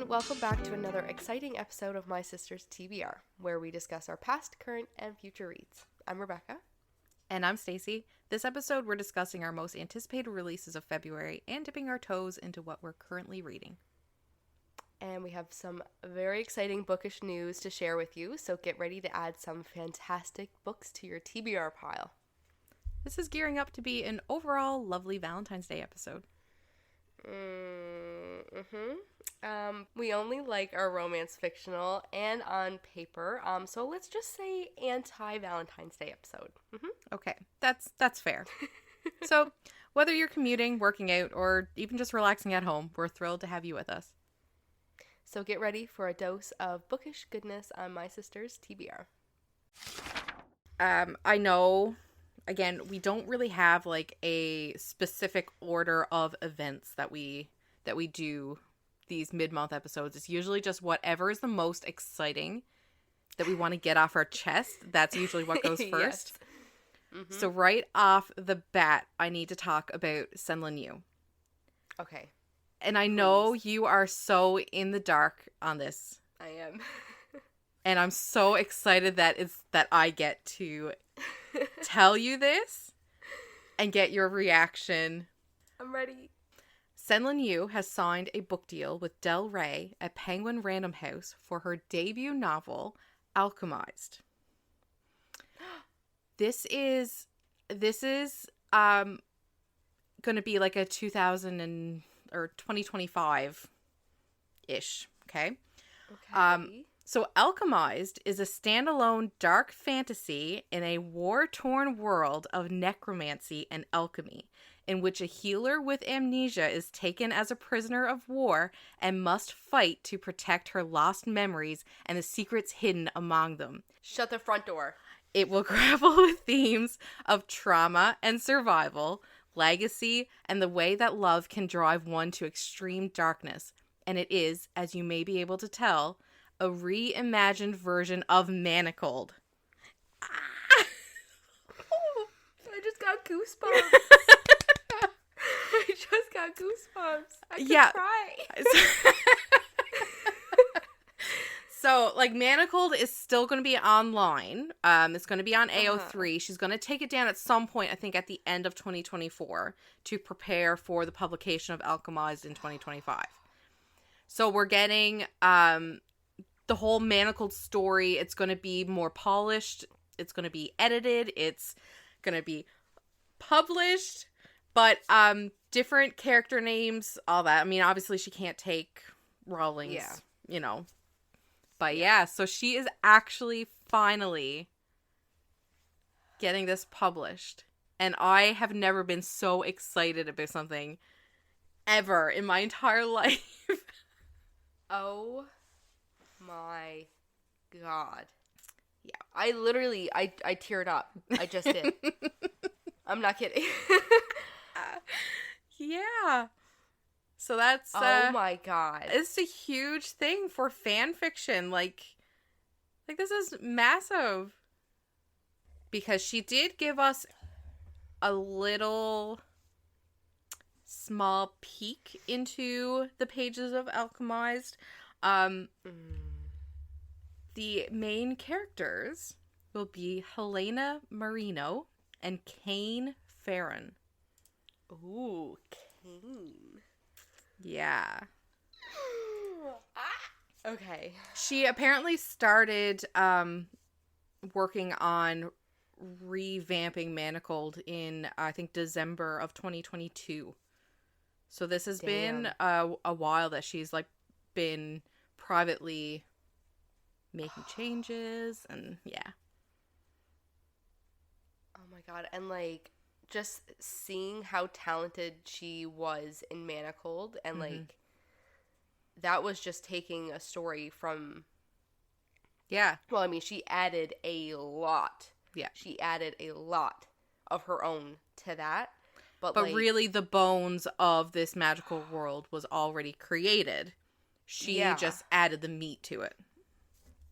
Welcome back to another exciting episode of My Sister's TBR, where we discuss our past, current, and future reads. I'm Rebecca. And I'm Stacey. This episode, we're discussing our most anticipated releases of February and dipping our toes into what we're currently reading. And we have some very exciting bookish news to share with you, so get ready to add some fantastic books to your TBR pile. This is gearing up to be an overall lovely Valentine's Day episode. We only like our romance fictional and on paper, so let's just say anti-Valentine's Day episode. Okay, that's fair. So, whether you're commuting, working out, or even just relaxing at home, we're thrilled to have you with us. So get ready for a dose of bookish goodness on My Sister's TBR. I know, again, we don't really have like a specific order of events that we do these mid-month episodes. It's usually just whatever is the most exciting that we want to get off our chest. That's usually what goes first. Yes. So right off the bat, I need to talk about SenLinYu. Okay. And I know you are so in the dark on this. I am. And I'm so excited that I get to tell you this and get your reaction. I'm ready. SenLinYu has signed a book deal with Del Rey at Penguin Random House for her debut novel, Alchemised. This is going to be like a 2025-ish, okay? So Alchemised is a standalone dark fantasy in a war-torn world of necromancy and alchemy, in which a healer with amnesia is taken as a prisoner of war and must fight to protect her lost memories and the secrets hidden among them. Shut the front door. It will grapple with themes of trauma and survival, legacy, and the way that love can drive one to extreme darkness. And it is, as you may be able to tell, a reimagined version of Manacled. I just got goosebumps. I just got goosebumps. I could cry. So, like, Manacled is still going to be online. It's going to be on AO3. She's going to take it down at some point, I think, at the end of 2024 to prepare for the publication of Alchemised in 2025. So, we're getting the whole Manacled story. It's going to be more polished. It's going to be edited. It's going to be published. But different character names, all that. I mean, obviously she can't take Rowling's, you know. But yeah, so she is actually finally getting this published. And I have never been so excited about something ever in my entire life. Oh my God. Yeah. I literally, I teared up. I just did. I'm not kidding. Yeah. So that's oh my God. It's a huge thing for fan fiction. Like this is massive. Because she did give us a little small peek into the pages of Alchemised. The main characters will be Helena Marino and Kane Farron. Ooh, Kane. Yeah. Okay. She apparently started working on revamping Manacled in, I think, December of 2022. So this has been a while that she's like been privately making changes, and yeah. Oh my God. And like just seeing how talented she was in Manacled, and like that was just taking a story from, well, I mean, she added a lot. Yeah. She added a lot of her own to that. But like, really, the bones of this magical world was already created. She just added the meat to it.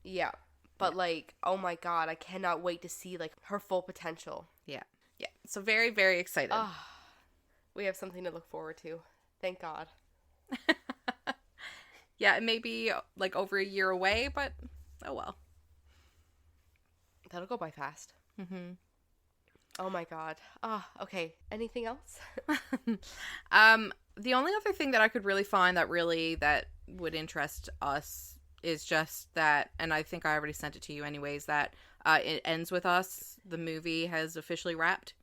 Yeah. But, like, oh my god, I cannot wait to see, like, her full potential. Yeah. Yeah. So very, very excited. We have something to look forward to. Thank God. Yeah, it may be, like, over a year away, but oh well. That'll go by fast. Mm-hmm. Oh my god. Okay. Anything else? The only other thing that I could really find that would interest us is just that, and I think I already sent it to you anyways, that It Ends With Us, the movie, has officially wrapped,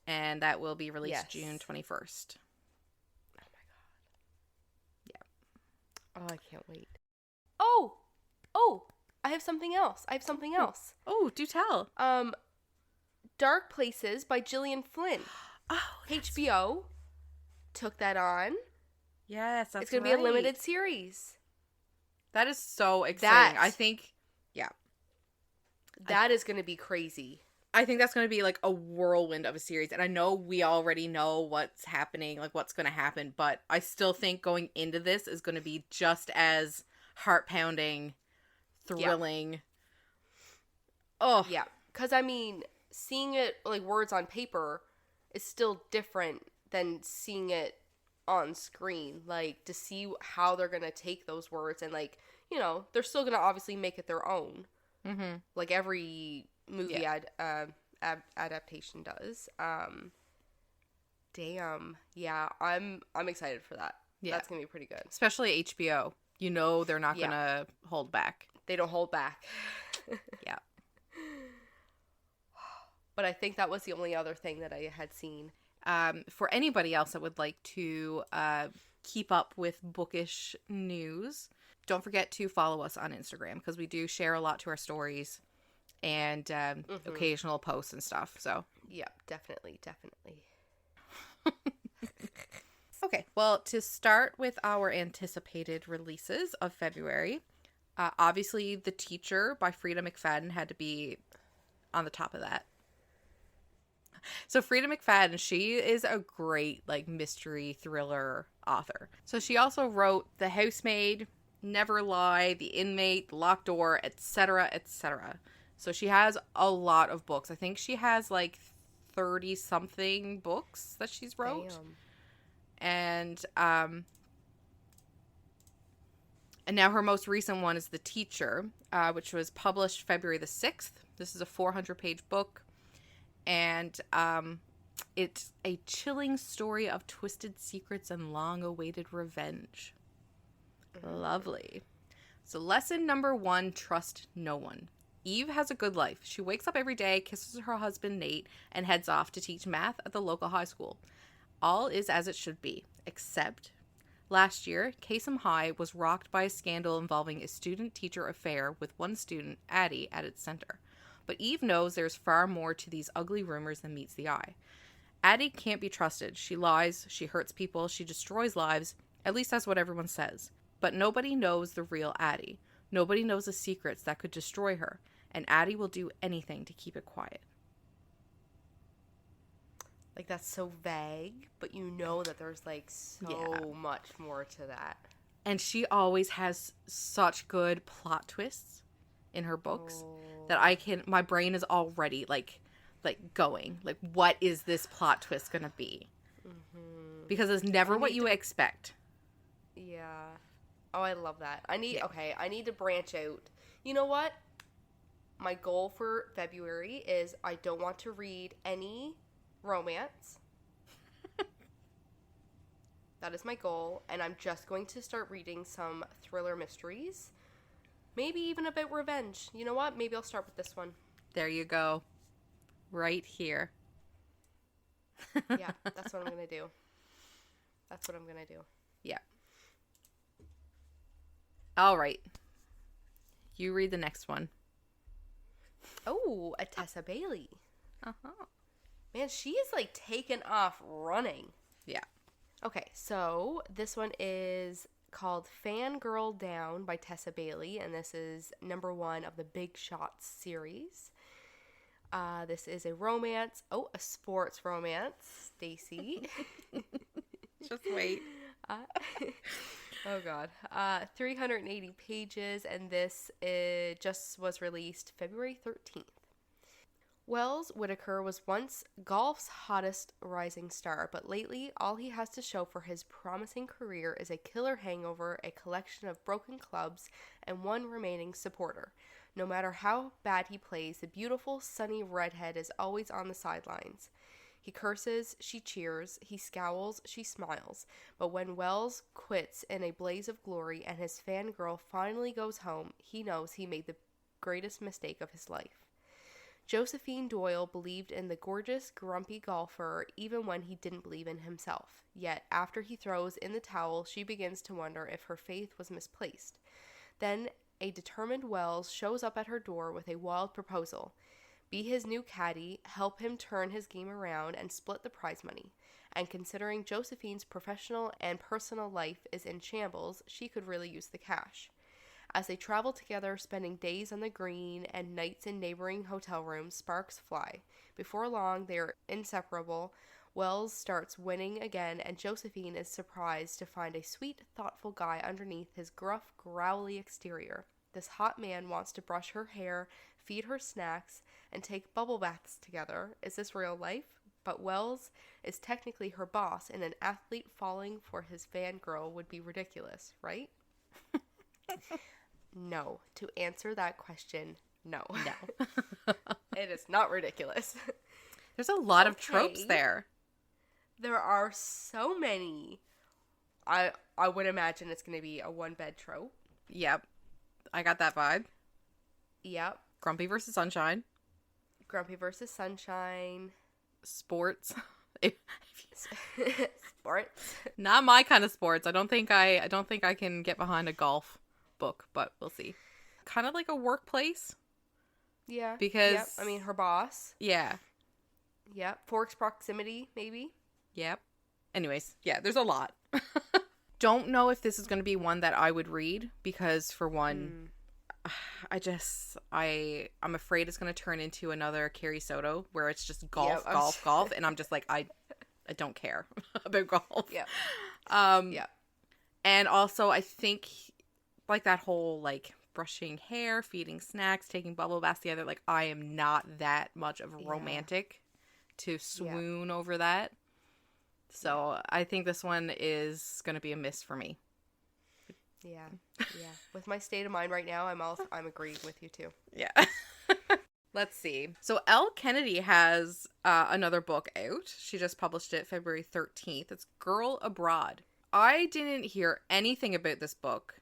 and that will be released June 21st. Oh my god. Yeah. Oh, I can't wait. Oh! I have something else. Oh, do tell. Dark Places by Gillian Flynn. Oh, HBO took that on. Yes, that's It's going to be a limited series. That is so exciting. I think, That is going to be crazy. I think that's going to be like a whirlwind of a series. And I know we already know what's happening, like what's going to happen. But I still think going into this is going to be just as heart-pounding, thrilling. Yeah. Oh. Yeah. Because, I mean, seeing it, like, words on paper is still different than seeing it on screen. Like, to see how they're going to take those words and, like, you know, they're still going to obviously make it their own. Mm-hmm. Like every movie adaptation does. Damn. Yeah, I'm excited for that. Yeah. That's going to be pretty good. Especially HBO. You know they're not going to hold back. They don't hold back. Yeah. But I think that was the only other thing that I had seen. For anybody else that would like to keep up with bookish news, don't forget to follow us on Instagram, because we do share a lot to our stories and occasional posts and stuff. So yeah, definitely. Okay, well, to start with our anticipated releases of February, obviously The Teacher by Freida McFadden had to be on the top of that. So Freida McFadden, she is a great, like, mystery thriller author. So she also wrote The Housemaid, Never Lie, The Inmate, The Locked Door, etc., etc. So she has a lot of books. I think she has, like, 30-something books that she's wrote. Damn. And now her most recent one is The Teacher, which was published February the 6th. This is a 400-page book. And it's a chilling story of twisted secrets and long-awaited revenge. Lovely. So lesson number 1, trust no one. Eve has a good life. She wakes up every day, kisses her husband Nate, and heads off to teach math at the local high school. All is as it should be, except last year, Kasem High was rocked by a scandal involving a student-teacher affair with one student, Addie, at its center. But Eve knows there's far more to these ugly rumors than meets the eye. Addie can't be trusted. She lies, she hurts people, she destroys lives. At least that's what everyone says. But nobody knows the real Addie. Nobody knows the secrets that could destroy her. And Addie will do anything to keep it quiet. Like, that's so vague, but you know that there's, like, so much more to that. And she always has such good plot twists in her books that my brain is already, like going. Like, what is this plot twist gonna be? Mm-hmm. Because it's never what you expect. Yeah. Oh, I love that. I need to branch out. You know what? My goal for February is I don't want to read any romance. That is my goal, and I'm just going to start reading some thriller mysteries. Maybe even a bit revenge. You know what? Maybe I'll start with this one. There you go. Right here. Yeah, that's what I'm going to do. Yeah. All right. You read the next one. Oh, a Tessa Bailey. Uh-huh. Man, she is, like, taken off running. Yeah. Okay, so this one is called Fangirl Down by Tessa Bailey, and this is number 1 of the Big Shots series. This is a romance. Oh, a sports romance, Stacey. Just wait. Oh, God. 380 pages, and this just was released February 13th. Wells Whitaker was once golf's hottest rising star, but lately all he has to show for his promising career is a killer hangover, a collection of broken clubs, and one remaining supporter. No matter how bad he plays, the beautiful, sunny redhead is always on the sidelines. He curses, she cheers, he scowls, she smiles, but when Wells quits in a blaze of glory and his fangirl finally goes home, he knows he made the greatest mistake of his life. Josephine Doyle believed in the gorgeous, grumpy golfer even when he didn't believe in himself. Yet, after he throws in the towel, she begins to wonder if her faith was misplaced. Then, a determined Wells shows up at her door with a wild proposal. Be his new caddy, help him turn his game around, and split the prize money. And considering Josephine's professional and personal life is in shambles, she could really use the cash. As they travel together, spending days on the green and nights in neighboring hotel rooms, sparks fly. Before long, they are inseparable. Wells starts winning again, and Josephine is surprised to find a sweet, thoughtful guy underneath his gruff, growly exterior. This hot man wants to brush her hair, feed her snacks, and take bubble baths together. Is this real life? But Wells is technically her boss, and an athlete falling for his fangirl would be ridiculous, right? No. To answer that question, no. No. It is not ridiculous. There's a lot of tropes there. There are so many. I would imagine it's going to be a one-bed trope. Yep. I got that vibe. Yep. Grumpy versus Sunshine. Grumpy versus Sunshine. Sports. Sports. Not my kind of sports. I don't think I can get behind a golf book, but we'll see. Kind of like a workplace. Yeah. Because yep. I mean, her boss. Yeah. Yep. Forks proximity, maybe. Yep. Anyways, yeah, there's a lot. Don't know if this is going to be one that I would read because, for one, I'm afraid it's going to turn into another Carrie Soto where it's just golf, golf, and I'm just like, I don't care about golf. Yeah. Yeah. And also, I think like that whole like brushing hair, feeding snacks, taking bubble baths together. Like, I am not that much of a romantic to swoon over that. So I think this one is going to be a miss for me. Yeah. Yeah. With my state of mind right now, I'm agreeing with you too. Yeah. Let's see. So Elle Kennedy has another book out. She just published it February 13th. It's Girl Abroad. I didn't hear anything about this book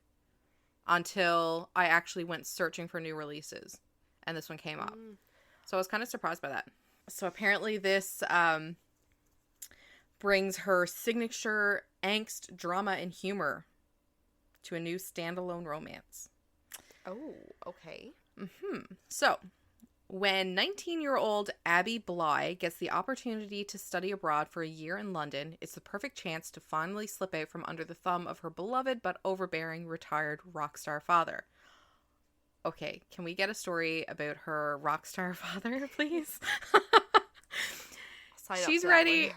until I actually went searching for new releases. And this one came up. So I was kind of surprised by that. So apparently this brings her signature angst, drama, and humor to a new standalone romance. Oh, okay. So, when 19-year-old Abby Bly gets the opportunity to study abroad for a year in London, it's the perfect chance to finally slip out from under the thumb of her beloved but overbearing retired rock star father. Okay, can we get a story about her rock star father, please? She's ready.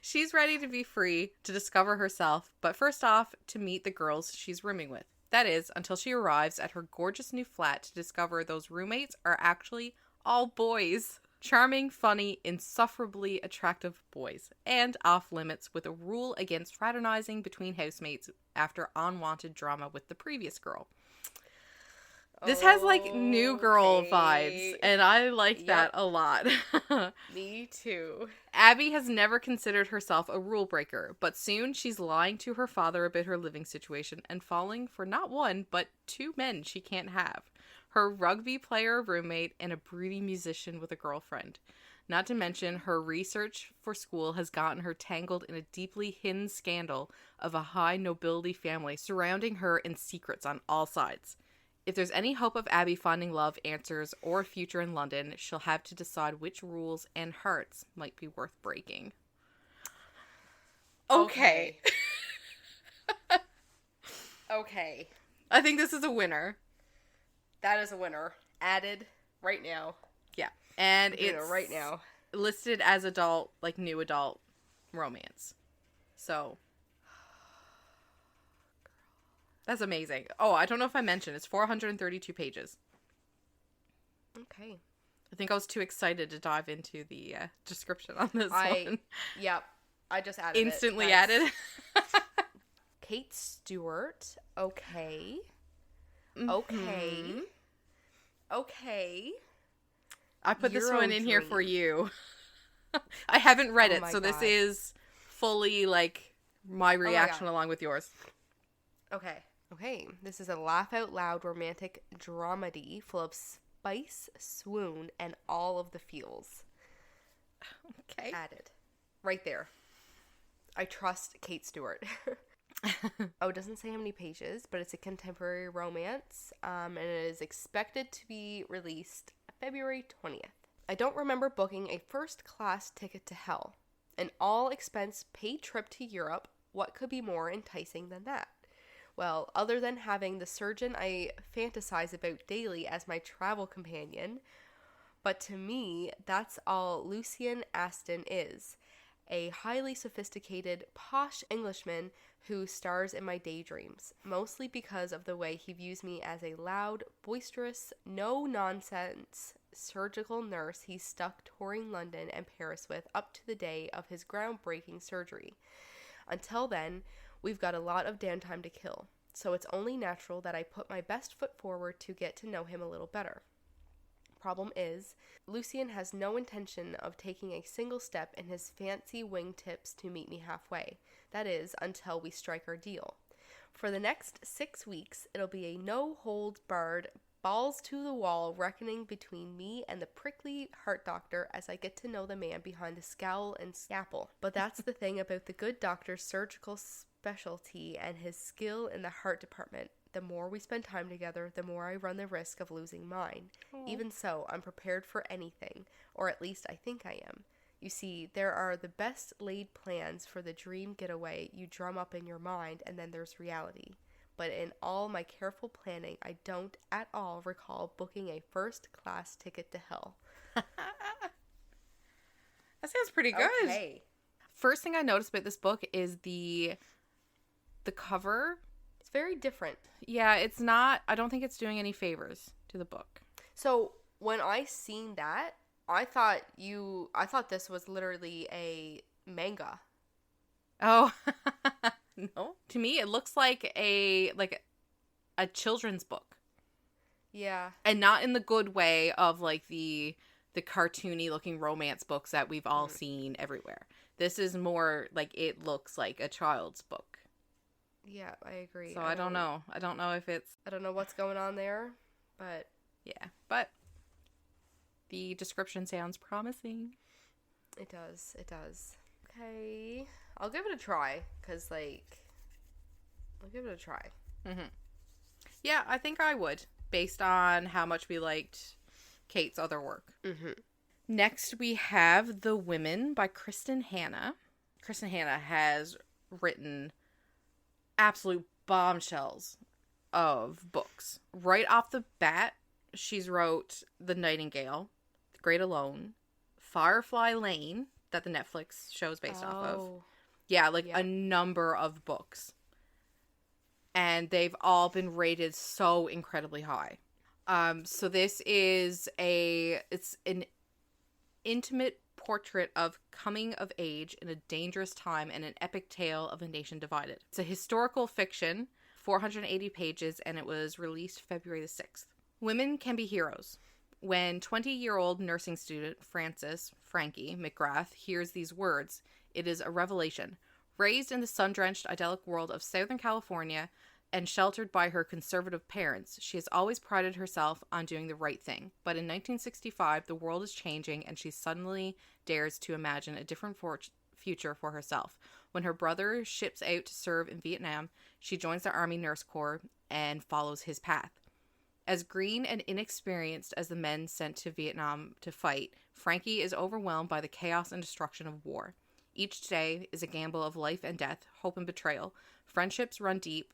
She's ready to be free to discover herself, but first off, to meet the girls she's rooming with. That is, until she arrives at her gorgeous new flat to discover those roommates are actually all boys. Charming, funny, insufferably attractive boys. And off limits with a rule against fraternizing between housemates after unwanted drama with the previous girl. This has, like, new girl vibes, and I like that a lot. Me too. Abby has never considered herself a rule breaker, but soon she's lying to her father about her living situation and falling for not one, but two men she can't have. Her rugby player roommate and a broody musician with a girlfriend. Not to mention, her research for school has gotten her tangled in a deeply hidden scandal of a high nobility family surrounding her in secrets on all sides. If there's any hope of Abby finding love, answers, or a future in London, she'll have to decide which rules and hearts might be worth breaking. Okay. Okay. I think this is a winner. That is a winner. Added right now. Yeah. And it's it's right now listed as adult, like new adult romance. So that's amazing. Oh, I don't know if I mentioned, it's 432 pages. Okay. I think I was too excited to dive into the description on this one. Yep. I just added Instantly added. Kate Stewart. Okay. Mm-hmm. Okay. Okay. I put this one in here for you. I haven't read it, so this is fully like my reaction along with yours. Okay. Okay. This is a laugh out loud romantic dramedy full of spice, swoon, and all of the feels. Okay. Added. Right there. I trust Kate Stewart. Oh, it doesn't say how many pages, but it's a contemporary romance, and it is expected to be released February 20th. I don't remember booking a first-class ticket to hell. An all-expense-paid trip to Europe. What could be more enticing than that? Well, other than having the surgeon I fantasize about daily as my travel companion, but to me, that's all Lucian Aston is. A highly sophisticated, posh Englishman who stars in my daydreams, mostly because of the way he views me as a loud, boisterous, no-nonsense surgical nurse he's stuck touring London and Paris with up to the day of his groundbreaking surgery. Until then, we've got a lot of downtime to kill, so it's only natural that I put my best foot forward to get to know him a little better. Problem is, Lucian has no intention of taking a single step in his fancy wingtips to meet me halfway. That is, until we strike our deal. For the next 6 weeks, it'll be a no-holds-barred, balls-to-the-wall reckoning between me and the prickly heart doctor as I get to know the man behind the scowl and scalpel. But that's the thing about the good doctor's surgical specialty and his skill in the heart department. The more we spend time together, the more I run the risk of losing mine. Aww. Even so, I'm prepared for anything, or at least I think I am. You see, there are the best laid plans for the dream getaway you drum up in your mind, and then there's reality. But in all my careful planning, I don't at all recall booking a first-class ticket to hell. That sounds pretty good. Okay. First thing I noticed about this book is the cover. It's very different. Yeah, it's not, I don't think it's doing any favors to the book. So, when I seen that, I thought this was literally a manga. Oh, no. To me, it looks like a children's book. Yeah. And not in the good way of like the cartoony looking romance books that we've all seen everywhere. This is more like it looks like a child's book. Yeah, I agree. So I don't know. I don't know if it's... I don't know what's going on there, but... Yeah, but the description sounds promising. It does. It does. Okay. I'll give it a try, because, I'll give it a try. Mm-hmm. Yeah, I think I would, based on how much we liked Kate's other work. Mm-hmm. Next, we have The Women by Kristen Hanna. Kristen Hanna has written absolute bombshells of books. Right off the bat, she's wrote The Nightingale, The Great Alone, Firefly Lane, that the Netflix show is based off of. Yeah, a number of books. And they've all been rated so incredibly high. So this is it's an intimate portrait of coming of age in a dangerous time and an epic tale of a nation divided. It's a historical fiction, 480 pages, and it was released February the 6th. Women can be heroes. When 20-year-old nursing student Frankie McGrath hears these words, it is a revelation. Raised in the sun-drenched, idyllic world of Southern California and sheltered by her conservative parents, she has always prided herself on doing the right thing. But in 1965, the world is changing, and she suddenly dares to imagine a different future for herself. When her brother ships out to serve in Vietnam, she joins the Army Nurse Corps and follows his path. As green and inexperienced as the men sent to Vietnam to fight, Frankie is overwhelmed by the chaos and destruction of war. Each day is a gamble of life and death, hope and betrayal. Friendships run deep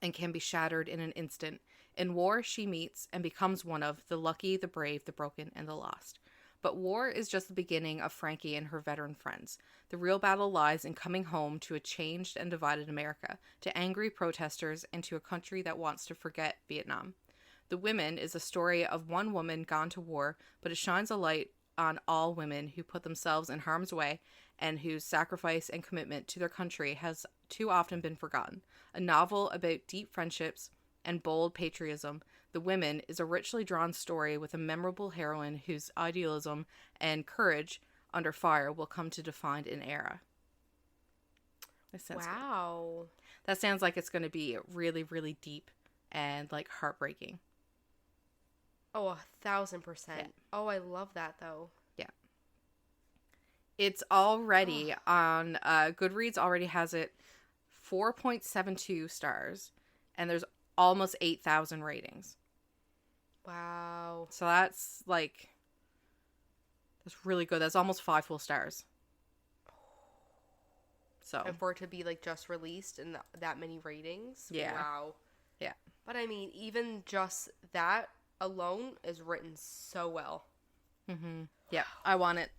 and can be shattered in an instant. In war, she meets and becomes one of the lucky, the brave, the broken, and the lost. But war is just the beginning of Frankie and her veteran friends. The real battle lies in coming home to a changed and divided America, to angry protesters, and to a country that wants to forget Vietnam. The Women is a story of one woman gone to war, but it shines a light on all women who put themselves in harm's way and whose sacrifice and commitment to their country has too often been forgotten. A novel about deep friendships and bold patriotism, The Women is a richly drawn story with a memorable heroine whose idealism and courage under fire will come to define an era. Wow. Good. That sounds like it's going to be really, really deep and like heartbreaking. Oh, 1,000%. Yeah. Oh, I love that though. Yeah. It's already on Goodreads already has it 4.72 stars, and there's almost 8,000 ratings. Wow. So that's really good. That's almost 5 full stars. So. And for it to be like just released and that many ratings. Yeah. Wow. Yeah. But I mean, even just that alone is written so well. Mm-hmm. Yeah, I want it.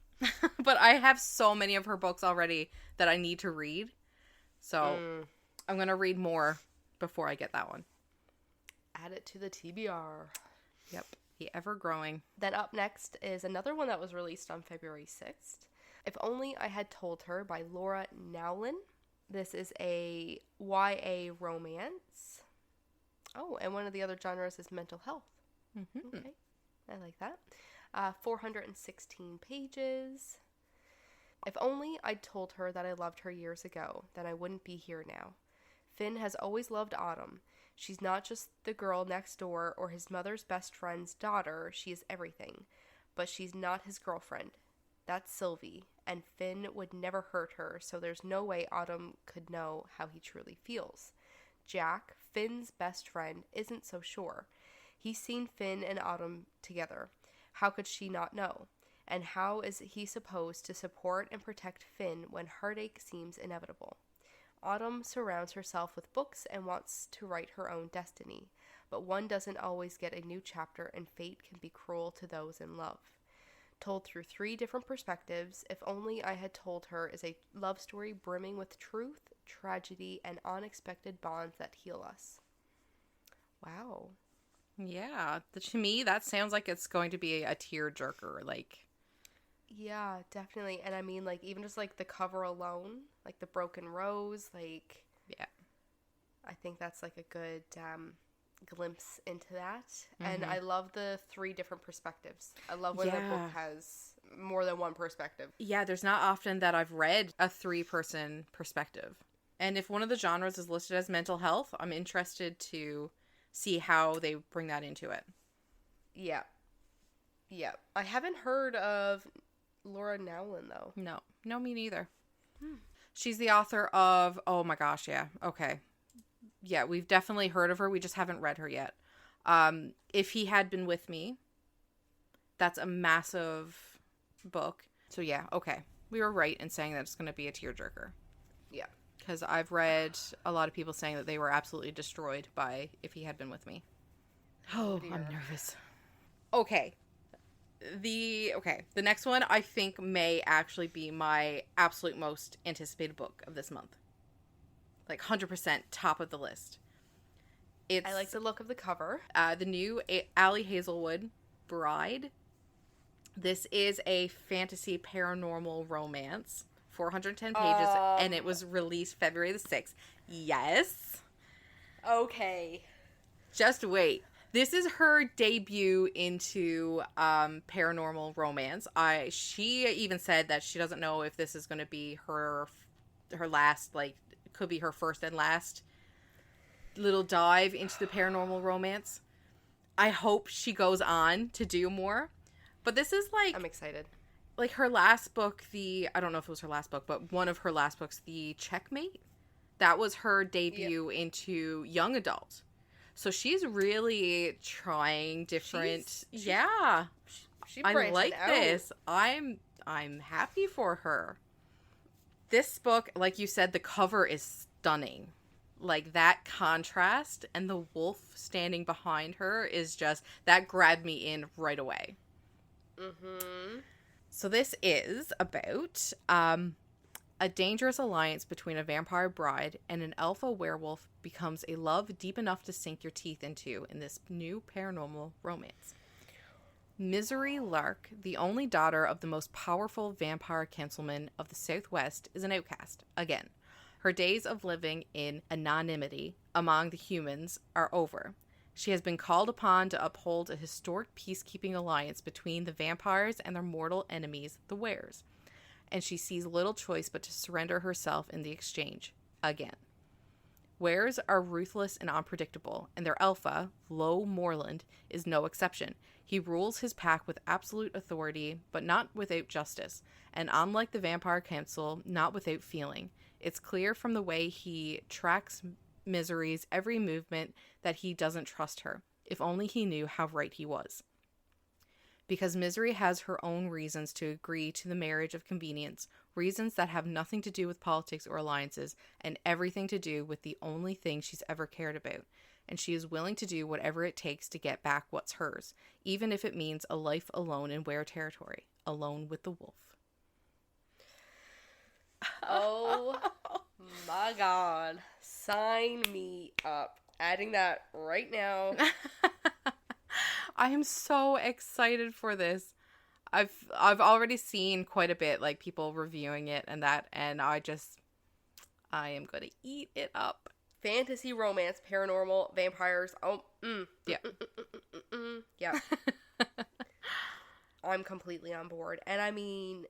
But I have so many of her books already that I need to read. So I'm going to read more before I get that one. Add it to the TBR. Yep. The ever-growing. Then up next is another one that was released on February 6th. If Only I Had Told Her by Laura Nowlin. This is a YA romance. Oh, and one of the other genres is mental health. Mm-hmm. Okay, I like that. 416 pages. If only I'd told her that I loved her years ago, then I wouldn't be here now. Finn has always loved Autumn. She's not just the girl next door or his mother's best friend's daughter, she is everything. But she's not his girlfriend. That's Sylvie, and Finn would never hurt her, so there's no way Autumn could know how he truly feels. Jack, Finn's best friend, isn't so sure. He's seen Finn and Autumn together. How could she not know? And how is he supposed to support and protect Finn when heartache seems inevitable? Autumn surrounds herself with books and wants to write her own destiny, but one doesn't always get a new chapter, and fate can be cruel to those in love. Told through 3 different perspectives, If Only I Had Told Her is a love story brimming with truth, tragedy, and unexpected bonds that heal us. Wow. Yeah, to me, that sounds like it's going to be a tearjerker, like... Yeah, definitely. And I mean, like, even just, like, the cover alone, like, the broken rose, like... Yeah. I think that's, like, a good glimpse into that. Mm-hmm. And I love the 3 different perspectives. I love when the book has more than one perspective. Yeah, there's not often that I've read a 3-person perspective. And if one of the genres is listed as mental health, I'm interested to see how they bring that into it. Yeah. Yeah. I haven't heard of Laura Nowlin, though. No, me neither. She's the author of, oh my gosh, yeah, okay. Yeah, we've definitely heard of her. We just haven't read her yet. If He Had Been With Me, that's a massive book. So yeah, okay. We were right in saying that it's going to be a tearjerker. Yeah. Because I've read a lot of people saying that they were absolutely destroyed by If He Had Been With Me. Oh, I'm nervous. Okay. The next one I think may actually be my absolute most anticipated book of this month. Like 100% top of the list. I like the look of the cover. The new Allie Hazelwood Bride. This is a fantasy paranormal romance. 410 pages, and it was released February the 6th. Yes. Okay. Just wait. This is her debut into paranormal romance. She even said that she doesn't know if this is going to be her last, like, could be her first and last little dive into the paranormal romance. I hope she goes on to do more. But this is like... I'm excited. Like her last book, I don't know if it was her last book, but one of her last books, The Checkmate, that was her debut into young adult. So she's really trying different. She I like out. This. I'm happy for her. This book, like you said, the cover is stunning. like, that contrast and the wolf standing behind her is just, that grabbed me in right away. Mm-hmm. So this is about a dangerous alliance between a vampire bride and an alpha werewolf becomes a love deep enough to sink your teeth into in this new paranormal romance. Misery Lark, the only daughter of the most powerful vampire councilman of the Southwest, is an outcast again. Her days of living in anonymity among the humans are over. She has been called upon to uphold a historic peacekeeping alliance between the vampires and their mortal enemies, the Wares. And she sees little choice but to surrender herself in the exchange, again. Wares are ruthless and unpredictable, and their alpha, Lo Moreland, is no exception. He rules his pack with absolute authority, but not without justice, and unlike the Vampire Council, not without feeling. It's clear from the way he tracks Misery's every movement that he doesn't trust her, if only he knew how right he was. Because Misery has her own reasons to agree to the marriage of convenience, reasons that have nothing to do with politics or alliances, and everything to do with the only thing she's ever cared about. And she is willing to do whatever it takes to get back what's hers, even if it means a life alone in Were territory, alone with the wolf. Oh my god. Sign me up. Adding that right now. I am so excited for this. I've already seen quite a bit, like, people reviewing it and that, and I am gonna eat it up. Fantasy, romance, paranormal, vampires. Oh, yeah. Yeah. I'm completely on board. And I mean,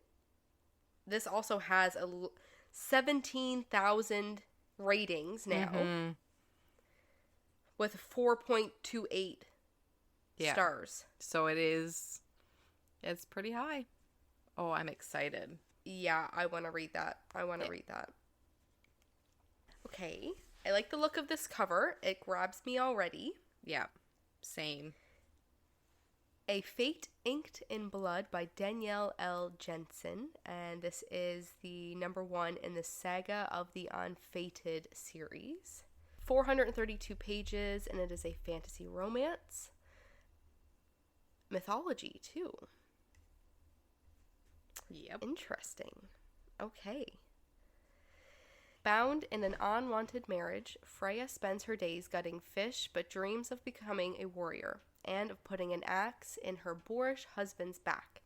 this also has 17,000 ratings now with 4.28 stars. So it's pretty high. Oh, I'm excited. Yeah, I want to read that. Read that. Okay. I like the look of this cover. It grabs me already. Yeah, same. A Fate Inked in Blood by Danielle L. Jensen. And this is the #1 in the Saga of the Unfated series. 432 pages, and it is a fantasy romance. Mythology, too. Yep. Interesting. Okay. Bound in an unwanted marriage, Freya spends her days gutting fish but dreams of becoming a warrior and of putting an axe in her boorish husband's back.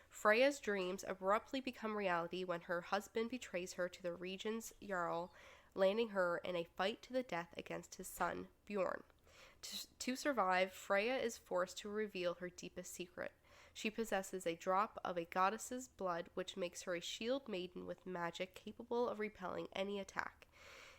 Freya's dreams abruptly become reality when her husband betrays her to the region's Jarl, landing her in a fight to the death against his son, Bjorn. To survive, Freya is forced to reveal her deepest secret. She possesses a drop of a goddess's blood, which makes her a shield maiden with magic capable of repelling any attack.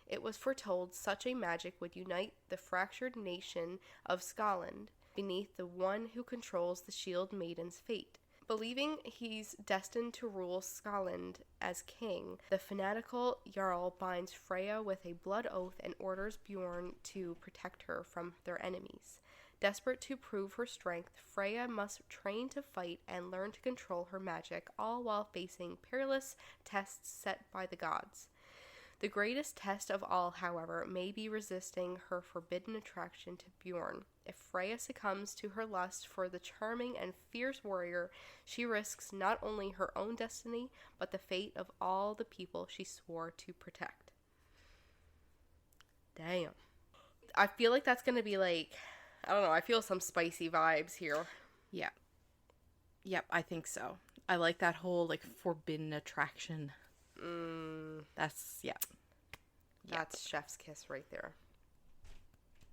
It was foretold such a magic would unite the fractured nation of Scotland beneath the one who controls the shield maiden's fate. Believing he's destined to rule Scotland as king, the fanatical Jarl binds Freya with a blood oath and orders Bjorn to protect her from their enemies. Desperate to prove her strength, Freya must train to fight and learn to control her magic, all while facing perilous tests set by the gods. The greatest test of all, however, may be resisting her forbidden attraction to Bjorn. If Freya succumbs to her lust for the charming and fierce warrior, she risks not only her own destiny, but the fate of all the people she swore to protect. Damn. I feel like that's gonna be like, I don't know, I feel some spicy vibes here. Yeah. Yep, I think so. I like that whole, like, forbidden attraction. That's chef's kiss right there.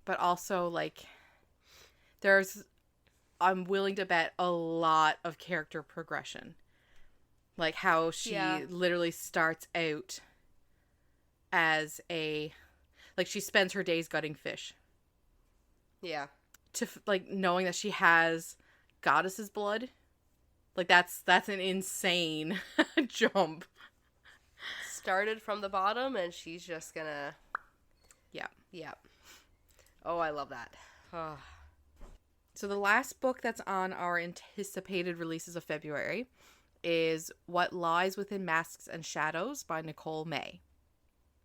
But also, like, I'm willing to bet a lot of character progression. Like, how she literally starts out as like, she spends her days gutting fish. Yeah. To, like, knowing that she has goddess's blood. Like, that's an insane jump. Started from the bottom, and she's just gonna... Yeah. Oh, I love that. Oh. So the last book that's on our anticipated releases of February is What Lies Within Masks and Shadows by Nicole May.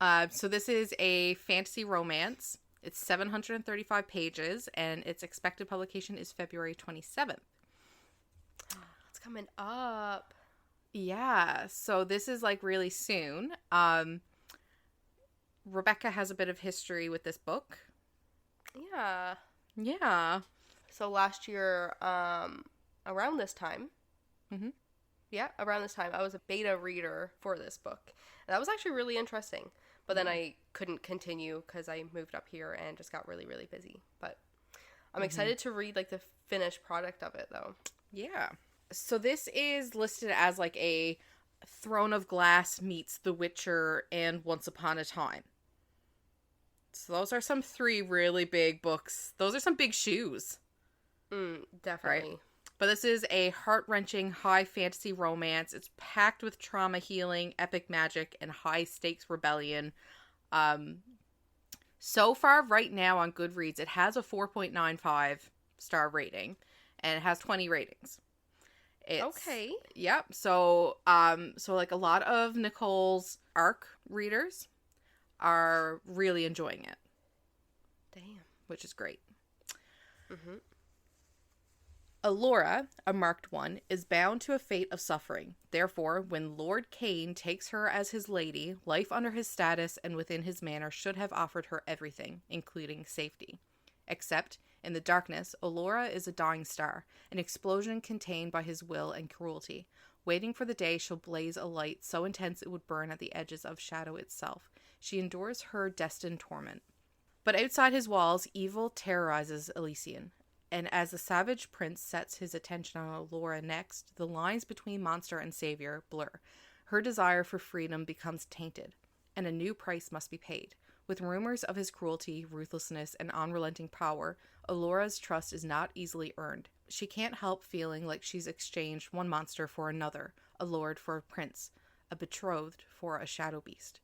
So this is a fantasy romance. It's 735 pages, and its expected publication is February 27th. It's coming up. Yeah, so this is like really soon. Rebecca has a bit of history with this book. Yeah. Yeah. So last year, around this time, around this time, I was a beta reader for this book. And that was actually really interesting. But then I couldn't continue because I moved up here and just got really, really busy. But I'm excited to read like the finished product of it, though. Yeah. So this is listed as like a Throne of Glass meets The Witcher and Once Upon a Time. So those are some 3 really big books. Those are some big shoes. Definitely. Right? But this is a heart-wrenching high fantasy romance. It's packed with trauma healing, epic magic, and high-stakes rebellion. So far, right now on Goodreads, it has a 4.95 star rating, and it has 20 ratings. Okay. Yep. So like a lot of Nicole's ARC readers are really enjoying it. Damn. Which is great. Alora, a marked one, is bound to a fate of suffering. Therefore, when Lord Cain takes her as his lady, life under his status and within his manor should have offered her everything, including safety. Except, in the darkness, Alora is a dying star, an explosion contained by his will and cruelty, waiting for the day she'll blaze a light so intense it would burn at the edges of shadow itself. She endures her destined torment. But outside his walls, evil terrorizes Elysian. And as the savage prince sets his attention on Alora next, the lines between monster and savior blur. Her desire for freedom becomes tainted, and a new price must be paid. With rumors of his cruelty, ruthlessness, and unrelenting power, Alora's trust is not easily earned. She can't help feeling like she's exchanged one monster for another, a lord for a prince, a betrothed for a shadow beast.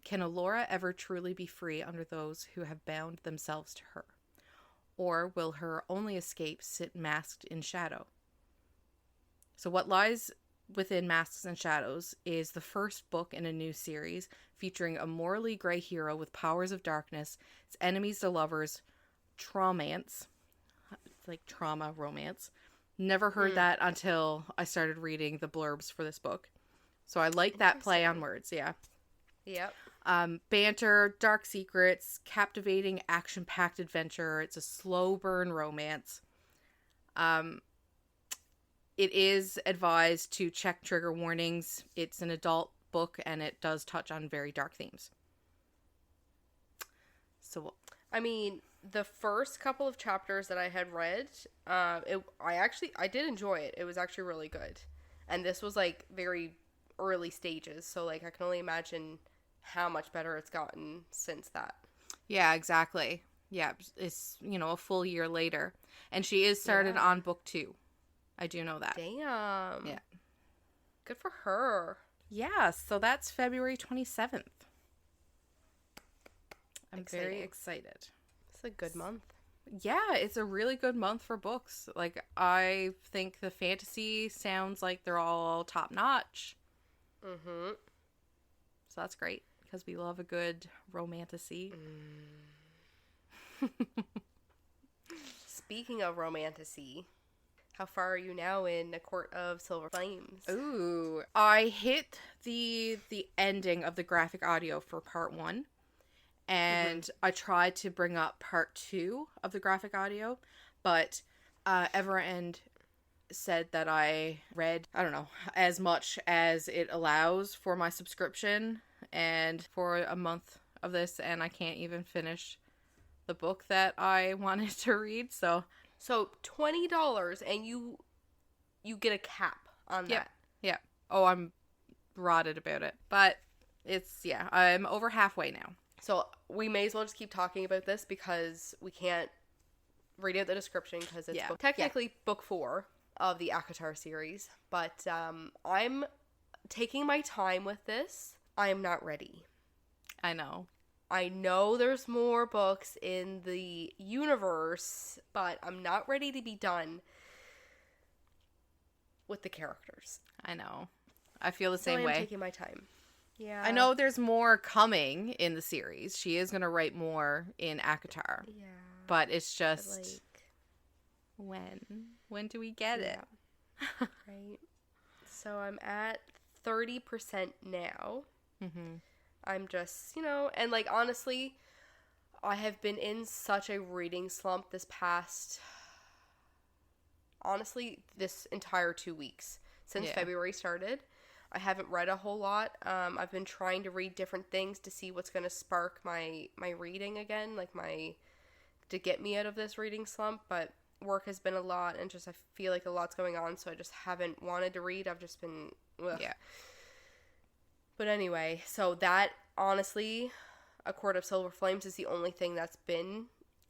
Can Alora ever truly be free under those who have bound themselves to her? Or will her only escape sit masked in shadow? So what lies within Masks and Shadows is the first book in a new series featuring a morally gray hero with powers of darkness, its enemies to lovers, traumance, like trauma romance. Never heard that until I started reading the blurbs for this book. So I like that play on words, yeah. Yep. Banter, dark secrets, captivating, action-packed adventure. It's a slow burn romance. It is advised to check trigger warnings. It's an adult book, and it does touch on very dark themes. So, I mean, the first couple of chapters that I had read, I did enjoy it. It was actually really good. And this was, like, very early stages, so, like, I can only imagine how much better it's gotten since that. Yeah, exactly. Yeah, it's, a full year later. And she is started on book 2. I do know that. Damn. Yeah. Good for her. Yeah, so that's February 27th. I'm very excited. It's a good month. Yeah, it's a really good month for books. Like, I think the fantasy sounds like they're all top notch. Mm-hmm. So that's great, because we love a good romantasy. Speaking of romantasy, how far are you now in A Court of Silver Flames? Ooh, I hit the ending of the graphic audio for part 1. And I tried to bring up part 2 of the graphic audio, but Everend said that I read, as much as it allows for my subscription and for a month of this, and I can't even finish the book that I wanted to read, so $20 and you get a cap on that. Yeah. Oh, I'm rotted about it. But I'm over halfway now. So we may as well just keep talking about this because we can't read out the description because it's technically book 4 of the ACoTaR series. But I'm taking my time with this. I am not ready. I know there's more books in the universe, but I'm not ready to be done with the characters. I know. I feel the same way. I'm taking my time. Yeah. I know there's more coming in the series. She is going to write more in ACoTaR. Yeah. But it's just... But, when? When do we get it? Right. So I'm at 30% now. Mm-hmm. I'm just, and like, honestly, I have been in such a reading slump this entire 2 weeks since February started. I haven't read a whole lot. I've been trying to read different things to see what's going to spark my reading again, to get me out of this reading slump, but work has been a lot, and just I feel like a lot's going on, so I just haven't wanted to read. I've just been, ugh. Yeah. But anyway, so that, honestly, A Court of Silver Flames is the only thing that's been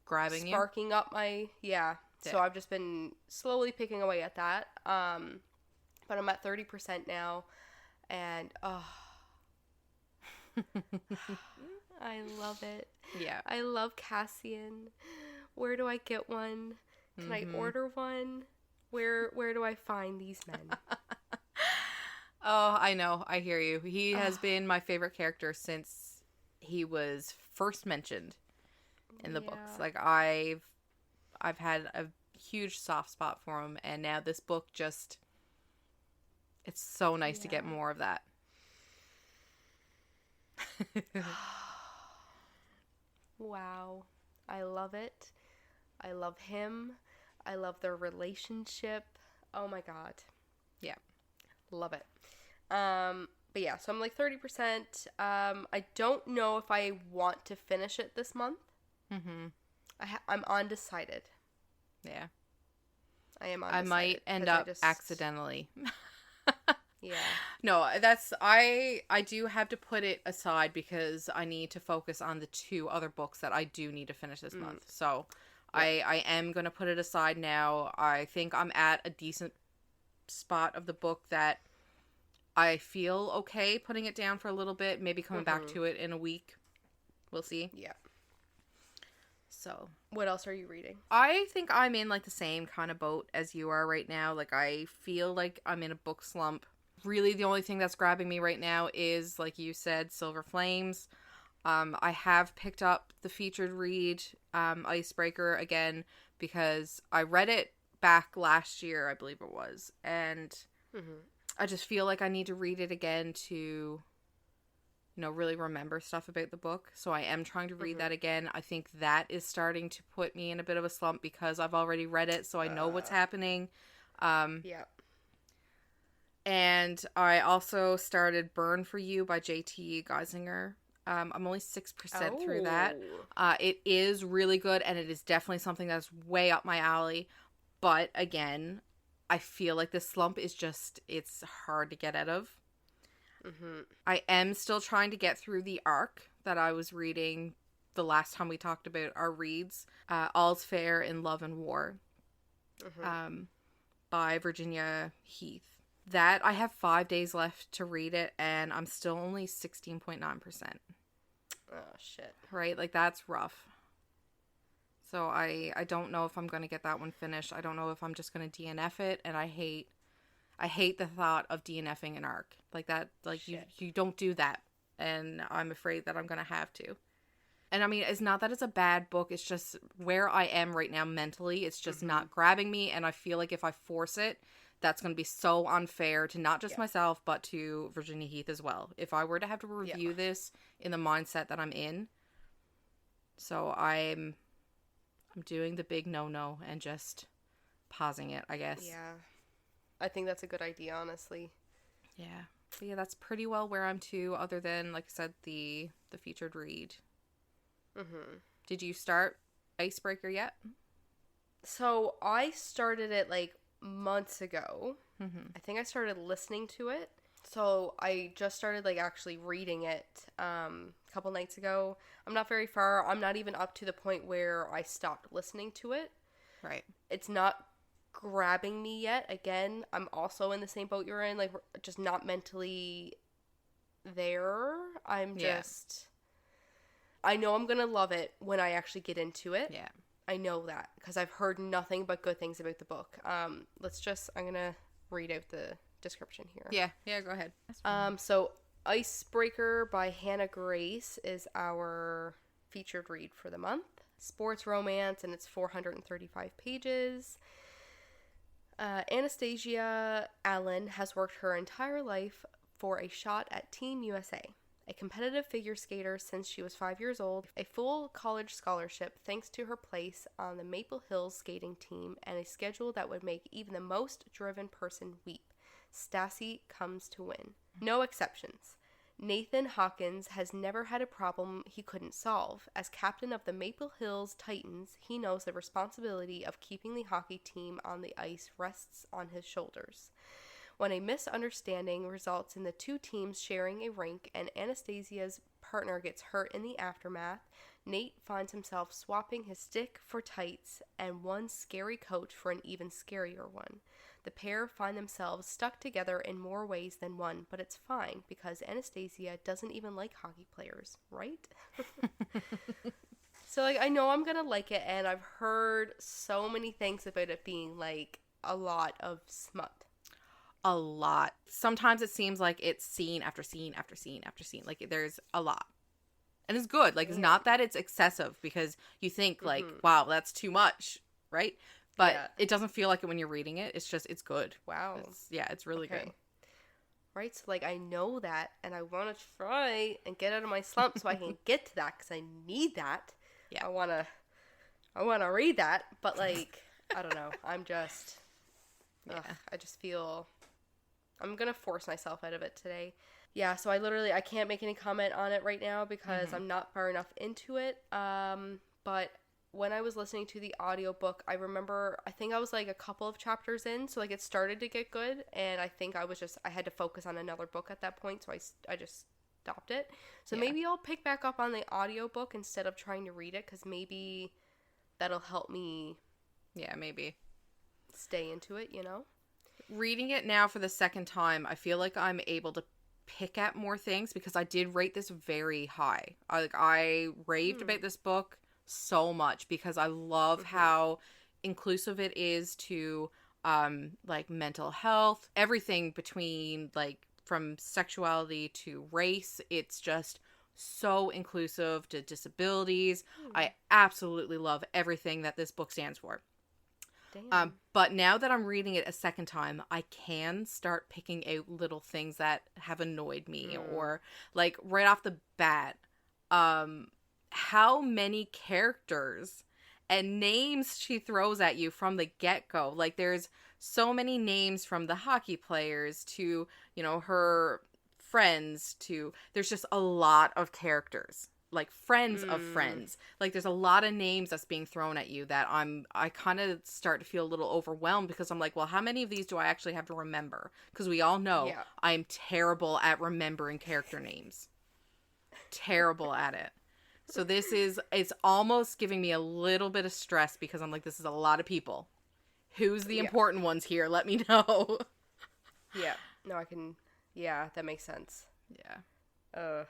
sparking up my, So I've just been slowly picking away at that. But I'm at 30% now, and I love it. Yeah. I love Cassian. Where do I get one? Can I order one? Where do I find these men? Oh, I know. I hear you. He has been my favorite character since he was first mentioned in the books. Like, I've had a huge soft spot for him, and now this book just... It's so nice to get more of that. Wow. I love it. I love him. I love their relationship. Oh my god. Yeah. Love it. But yeah, so I'm like 30%. I don't know if I want to finish it this month. Mm-hmm. I'm undecided. Yeah. I am undecided. I might end up accidentally. Yeah. No, I do have to put it aside because I need to focus on the 2 other books that I do need to finish this month. So I am going to put it aside now. I think I'm at a decent spot of the book that I feel okay putting it down for a little bit, maybe coming back to it in a week. We'll see. Yeah. So, what else are you reading? I think I'm in like the same kind of boat as you are right now. Like, I feel like I'm in a book slump. Really, the only thing that's grabbing me right now is, like you said, Silver Flames. I have picked up the featured read, Icebreaker, again, because I read it back last year, I believe it was, and I just feel like I need to read it again to, really remember stuff about the book. So I am trying to read that again. I think that is starting to put me in a bit of a slump because I've already read it, so I know what's happening. Yeah. And I also started Burn for You by J.T. Geisinger. I'm only 6% through that. It is really good, and it is definitely something that's way up my alley. But again, I feel like this slump is just, it's hard to get out of. I am still trying to get through the arc that I was reading the last time we talked about our reads. All's Fair in Love and War by Virginia Heath. That, I have 5 days left to read it, and I'm still only 16.9%. Oh, shit. Right? Like, that's rough. So I don't know if I'm going to get that one finished. I don't know if I'm just going to DNF it, and I hate the thought of DNFing an arc. Like, that, like, you don't do that, and I'm afraid that I'm going to have to. And, I mean, it's not that it's a bad book, it's just where I am right now mentally, it's just not grabbing me, and I feel like if I force it, that's going to be so unfair to not just myself, but to Virginia Heath as well. If I were to have to review this in the mindset that I'm in. So I'm doing the big no-no and just pausing it, I guess. Yeah. I think that's a good idea, honestly. Yeah. But yeah, that's pretty well where I'm to, other than, like I said, the featured read. Did you start Icebreaker yet? So I started it, like, months ago. I think I started listening to it, so I just started like actually reading it a couple nights ago. I'm not very far. I'm not even up to the point where I stopped listening to it. Right. It's not grabbing me yet. Again, I'm also in the same boat you're in, like, just not mentally there. I'm just I know I'm gonna love it when I actually get into it. Yeah. I know that because I've heard nothing but good things about the book. I'm gonna read out the description here. Yeah, go ahead. So Icebreaker by Hannah Grace is our featured read for the month. Sports romance, and it's 435 pages. Anastasia Allen has worked her entire life for a shot at Team USA. A competitive figure skater since she was 5 years old, a full college scholarship thanks to her place on the Maple Hills skating team, and a schedule that would make even the most driven person weep. Stacey comes to win. No exceptions. Nathan Hawkins has never had a problem he couldn't solve. As captain of the Maple Hills Titans, he knows the responsibility of keeping the hockey team on the ice rests on his shoulders. When a misunderstanding results in the two teams sharing a rink and Anastasia's partner gets hurt in the aftermath, Nate finds himself swapping his stick for tights and one scary coach for an even scarier one. The pair find themselves stuck together in more ways than one, but it's fine because Anastasia doesn't even like hockey players, right? So, I know I'm gonna like it, and I've heard so many things about it being, a lot of smut. A lot. Sometimes it seems like it's scene after scene after scene after scene. There's a lot. And it's good. It's not that it's excessive, because you think, wow, that's too much, right? But it doesn't feel like it when you're reading it. It's just, it's good. Wow. It's really good. Right? So, I know that, and I want to try and get out of my slump so I can get to that, because I need that. Yeah. I want to read that, but, I don't know. I'm just, I just feel, I'm going to force myself out of it today. Yeah, so I can't make any comment on it right now because I'm not far enough into it. But when I was listening to the audiobook, I remember, I think I was a couple of chapters in, so it started to get good, and I think I had to focus on another book at that point, so I just stopped it. So maybe I'll pick back up on the audiobook instead of trying to read it, because maybe that'll help me. Yeah, maybe. Stay into it, Reading it now for the second time, I feel like I'm able to pick at more things, because I did rate this very high. I raved about this book so much because I love how inclusive it is to mental health, everything between from sexuality to race. It's just so inclusive to disabilities. I absolutely love everything that this book stands for. But now that I'm reading it a second time, I can start picking out little things that have annoyed me, or right off the bat, how many characters and names she throws at you from the get-go. There's so many names, from the hockey players to, her friends to, there's just a lot of characters. Friends of friends. There's a lot of names that's being thrown at you that I kind of start to feel a little overwhelmed, because I'm well, how many of these do I actually have to remember? Because we all know I'm terrible at remembering character names. Terrible at it. So it's almost giving me a little bit of stress, because I'm this is a lot of people. Who's the important ones here? Let me know. Yeah. No, I can. Yeah, that makes sense. Yeah.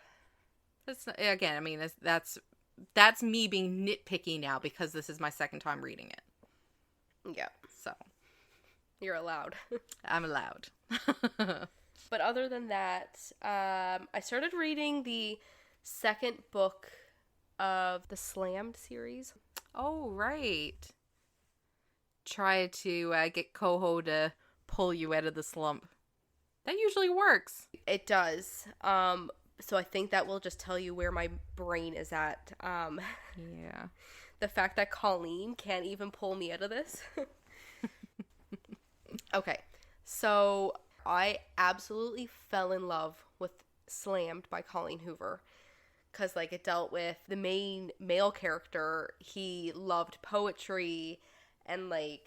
That's again. I mean, that's me being nitpicky now, because this is my second time reading it. Yeah. So you're allowed. I'm allowed. But other than that, I started reading the second book of the Slammed series. Oh, right. Try to get Coho to pull you out of the slump. That usually works. It does. So I think that will just tell you where my brain is at. Yeah. The fact that Colleen can't even pull me out of this. Okay. So I absolutely fell in love with Slammed by Colleen Hoover. Because, it dealt with the main male character. He loved poetry. And, I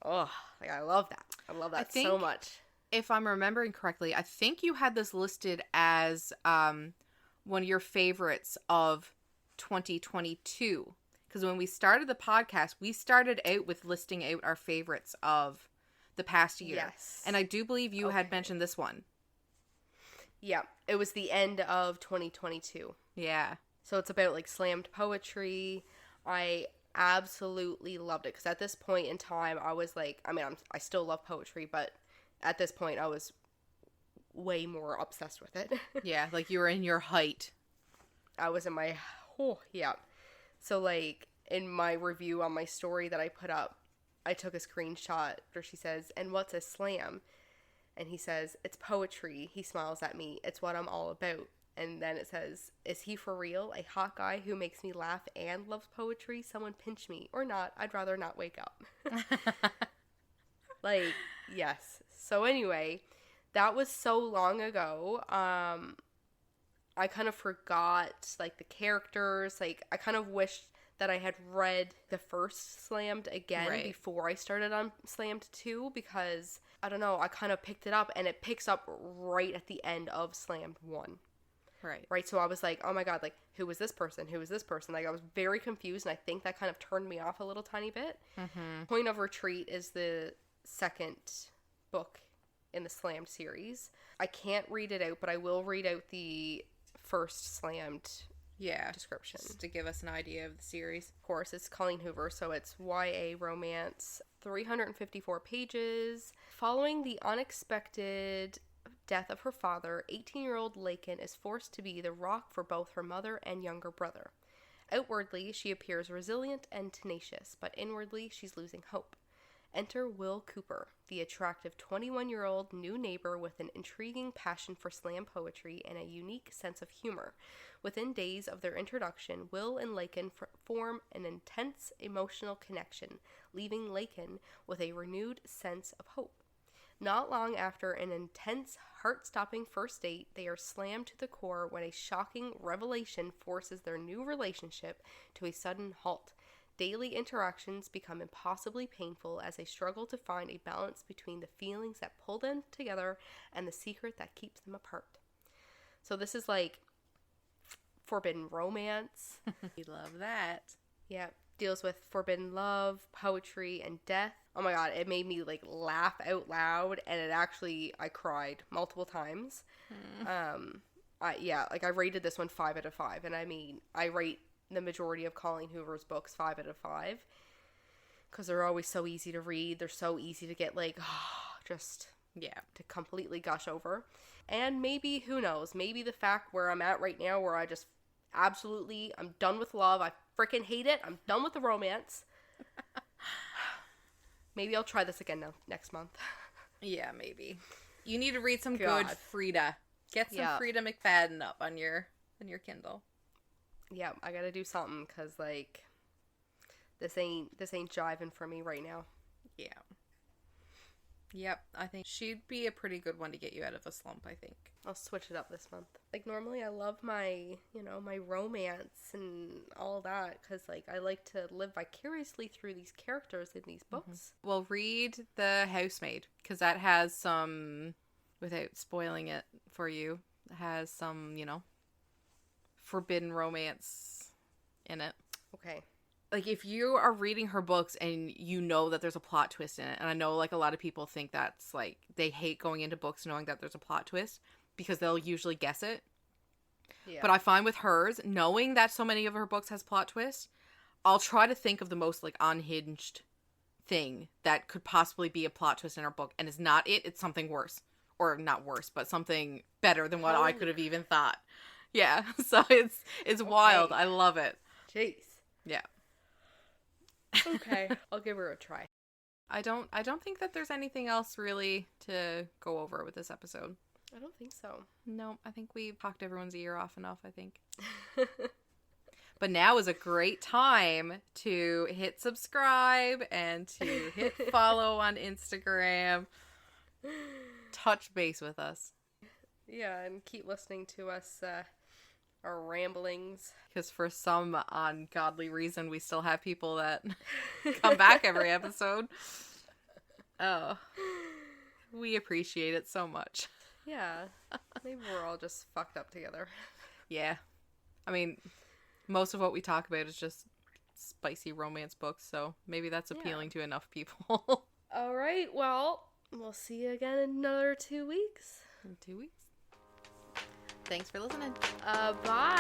love that. I love that so much. If I'm remembering correctly, I think you had this listed as one of your favorites of 2022. Because when we started the podcast, we started out with listing out our favorites of the past year. Yes. And I do believe you had mentioned this one. Yeah, it was the end of 2022. Yeah. So it's about, slammed poetry. I absolutely loved it. Because at this point in time, I was I still love poetry, but at this point, I was way more obsessed with it. Yeah, like you were in your height. I was in my, yeah. So, like, in my review on my story that I put up, I took a screenshot where she says, "And what's a slam?" And he says, "It's poetry." He smiles at me. "It's what I'm all about." And then it says, "Is he for real? A hot guy who makes me laugh and loves poetry? Someone pinch me. Or not. I'd rather not wake up." Like, yes. So anyway, that was so long ago. I kind of forgot, like, the characters. Like, I kind of wished that I had read the first Slammed again before I started on Slammed 2, because, I don't know, I kind of picked it up, and it picks up right at the end of Slammed 1. Right, so I was like, oh my god, like, who was this person? Who was this person? Like, I was very confused, and I think that kind of turned me off a little tiny bit. Point of Retreat is the second book in the Slammed series. I can't read it out, but I will read out the first Slammed description. Just to give us an idea of the series. Of course, it's Colleen Hoover, so it's YA romance, 354 pages. Following the unexpected death of her father, 18-year-old Lakin is forced to be the rock for both her mother and younger brother. Outwardly, she appears resilient and tenacious, but inwardly, she's losing hope. Enter Will Cooper, the attractive 21-year-old new neighbor with an intriguing passion for slam poetry and a unique sense of humor. Within days of their introduction, Will and Lakin form an intense emotional connection, leaving Lakin with a renewed sense of hope. Not long after an intense, heart-stopping first date, they are slammed to the core when a shocking revelation forces their new relationship to a sudden halt. Daily interactions become impossibly painful as they struggle to find a balance between the feelings that pull them together and the secret that keeps them apart. So this is like forbidden romance. We love that. Yeah, deals with forbidden love, poetry, and death. Oh my god, it made me like laugh out loud, and I cried multiple times. I rated this one 5 out of 5, and I mean, I rate the majority of Colleen Hoover's books 5 out of 5 because they're always so easy to read. They're so easy to get to completely gush over. And maybe, who knows, maybe the fact where I'm at right now, where I just I'm done with love. I freaking hate it. I'm done with the romance. Maybe I'll try this again next month. Yeah, maybe. You need to read some good Freida. Get some Freida McFadden up on your Kindle. Yeah, I gotta do something, because, like, this ain't jiving for me right now. Yeah. Yep, I think she'd be a pretty good one to get you out of a slump, I think. I'll switch it up this month. Like, normally I love my, my romance and all that, because, like, I like to live vicariously through these characters in these books. Well, read The Housemaid, because that has some, without spoiling it for you, has some, forbidden romance in it. Okay. Like, if you are reading her books and you know that there's a plot twist in it, and I know, like, a lot of people think that's, like, they hate going into books knowing that there's a plot twist because they'll usually guess it. Yeah. But I find with hers, knowing that so many of her books has plot twists, I'll try to think of the most, like, unhinged thing that could possibly be a plot twist in her book, and it's not it, it's something worse. Or not worse, but something better than what I could have even thought. Yeah, so it's wild. I love it. Jeez. Yeah. Okay, I'll give her a try. I don't think that there's anything else really to go over with this episode. I don't think so. No, I think we talked everyone's ear off enough, I think. But now is a great time to hit subscribe and to hit follow on Instagram. Touch base with us. Yeah, and keep listening to us, our ramblings. Because for some ungodly reason, we still have people that come back every episode. Oh, we appreciate it so much. Yeah, maybe we're all just fucked up together. Yeah. I mean, most of what we talk about is just spicy romance books, so maybe that's appealing to enough people. All right, well, we'll see you again in another 2 weeks. In 2 weeks. Thanks for listening. Bye.